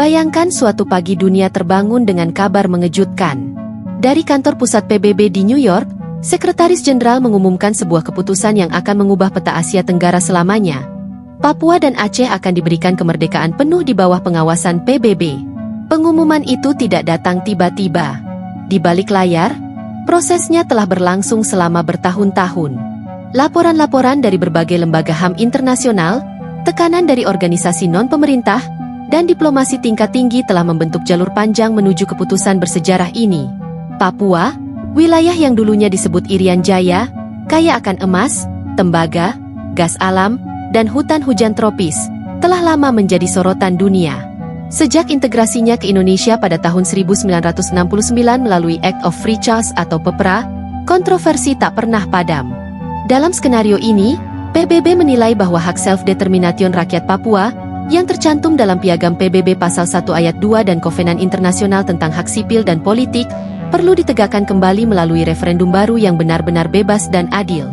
Bayangkan suatu pagi dunia terbangun dengan kabar mengejutkan. Dari kantor pusat PBB di New York, Sekretaris Jenderal mengumumkan sebuah keputusan yang akan mengubah peta Asia Tenggara selamanya. Papua dan Aceh akan diberikan kemerdekaan penuh di bawah pengawasan PBB. Pengumuman itu tidak datang tiba-tiba. Di balik layar, prosesnya telah berlangsung selama bertahun-tahun. Laporan-laporan dari berbagai lembaga HAM internasional, tekanan dari organisasi non-pemerintah, dan diplomasi tingkat tinggi telah membentuk jalur panjang menuju keputusan bersejarah ini. Papua, wilayah yang dulunya disebut Irian Jaya, kaya akan emas, tembaga, gas alam, dan hutan hujan tropis, telah lama menjadi sorotan dunia. Sejak integrasinya ke Indonesia pada tahun 1969 melalui Act of Free Choice atau PEPRA, kontroversi tak pernah padam. Dalam skenario ini, PBB menilai bahwa hak self-determination rakyat Papua, yang tercantum dalam Piagam PBB Pasal 1 Ayat 2 dan Kovenan Internasional tentang Hak Sipil dan Politik, perlu ditegakkan kembali melalui referendum baru yang benar-benar bebas dan adil.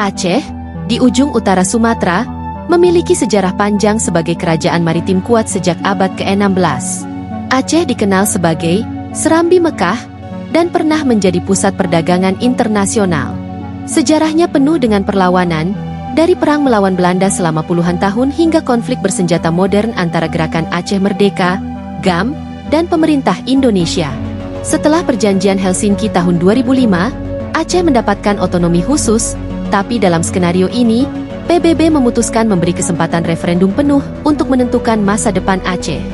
Aceh, di ujung utara Sumatera, memiliki sejarah panjang sebagai kerajaan maritim kuat sejak abad ke-16. Aceh dikenal sebagai Serambi Mekah dan pernah menjadi pusat perdagangan internasional. Sejarahnya penuh dengan perlawanan, dari perang melawan Belanda selama puluhan tahun hingga konflik bersenjata modern antara Gerakan Aceh Merdeka, GAM, dan pemerintah Indonesia. Setelah perjanjian Helsinki tahun 2005, Aceh mendapatkan otonomi khusus, tapi dalam skenario ini, PBB memutuskan memberi kesempatan referendum penuh untuk menentukan masa depan Aceh.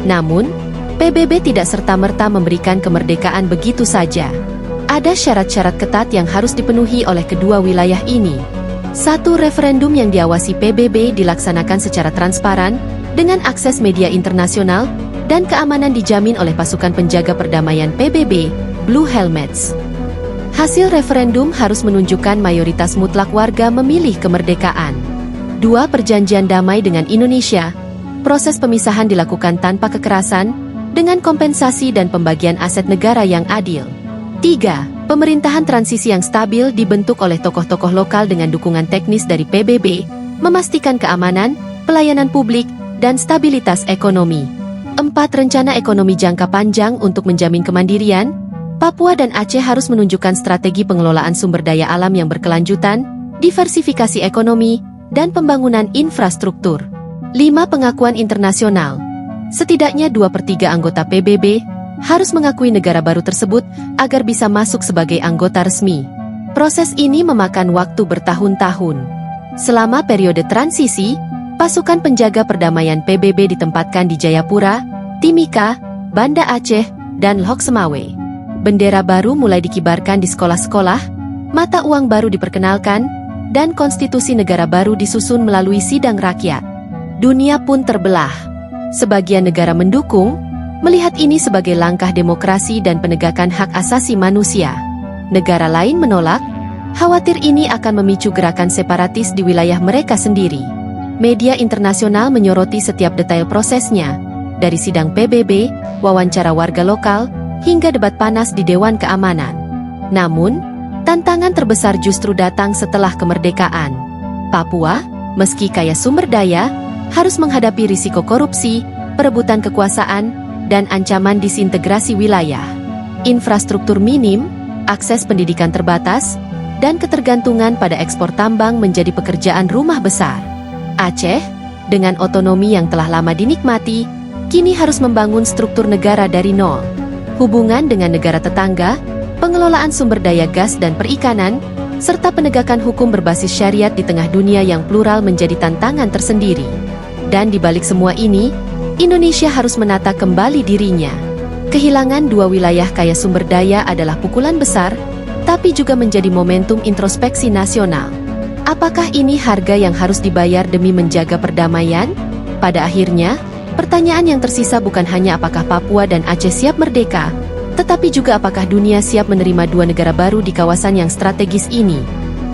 Namun, PBB tidak serta-merta memberikan kemerdekaan begitu saja. Ada syarat-syarat ketat yang harus dipenuhi oleh kedua wilayah ini. Satu, referendum yang diawasi PBB dilaksanakan secara transparan, dengan akses media internasional, dan keamanan dijamin oleh pasukan penjaga perdamaian PBB, Blue Helmets. Hasil referendum harus menunjukkan mayoritas mutlak warga memilih kemerdekaan. 2. Perjanjian damai dengan Indonesia. Proses pemisahan dilakukan tanpa kekerasan, dengan kompensasi dan pembagian aset negara yang adil. 3. Pemerintahan transisi yang stabil dibentuk oleh tokoh-tokoh lokal dengan dukungan teknis dari PBB, memastikan keamanan, pelayanan publik, dan stabilitas ekonomi. 4. Rencana ekonomi jangka panjang untuk menjamin kemandirian. Papua dan Aceh harus menunjukkan strategi pengelolaan sumber daya alam yang berkelanjutan, diversifikasi ekonomi, dan pembangunan infrastruktur. 5. Pengakuan internasional. Setidaknya 2/3 anggota PBB harus mengakui negara baru tersebut agar bisa masuk sebagai anggota resmi. Proses ini memakan waktu bertahun-tahun. Selama periode transisi, pasukan penjaga perdamaian PBB ditempatkan di Jayapura, Timika, Banda Aceh, dan Lhokseumawe. Bendera baru mulai dikibarkan di sekolah-sekolah, mata uang baru diperkenalkan, dan konstitusi negara baru disusun melalui sidang rakyat. Dunia pun terbelah. Sebagian negara mendukung, melihat ini sebagai langkah demokrasi dan penegakan hak asasi manusia. Negara lain menolak, khawatir ini akan memicu gerakan separatis di wilayah mereka sendiri. Media internasional menyoroti setiap detail prosesnya, dari sidang PBB, wawancara warga lokal, hingga debat panas di Dewan Keamanan. Namun, tantangan terbesar justru datang setelah kemerdekaan. Papua, meski kaya sumber daya, harus menghadapi risiko korupsi, perebutan kekuasaan, dan ancaman disintegrasi wilayah. Infrastruktur minim, akses pendidikan terbatas, dan ketergantungan pada ekspor tambang menjadi pekerjaan rumah besar. Aceh, dengan otonomi yang telah lama dinikmati, kini harus membangun struktur negara dari nol. Hubungan dengan negara tetangga, pengelolaan sumber daya gas dan perikanan, serta penegakan hukum berbasis syariat di tengah dunia yang plural menjadi tantangan tersendiri. Dan di balik semua ini, Indonesia harus menata kembali dirinya. Kehilangan dua wilayah kaya sumber daya adalah pukulan besar, tapi juga menjadi momentum introspeksi nasional. Apakah ini harga yang harus dibayar demi menjaga perdamaian? Pada akhirnya, pertanyaan yang tersisa bukan hanya apakah Papua dan Aceh siap merdeka, tetapi juga apakah dunia siap menerima dua negara baru di kawasan yang strategis ini.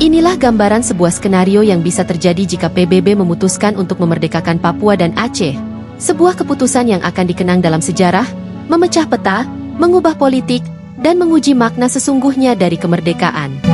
Inilah gambaran sebuah skenario yang bisa terjadi jika PBB memutuskan untuk memerdekakan Papua dan Aceh. Sebuah keputusan yang akan dikenang dalam sejarah, memecah peta, mengubah politik, dan menguji makna sesungguhnya dari kemerdekaan.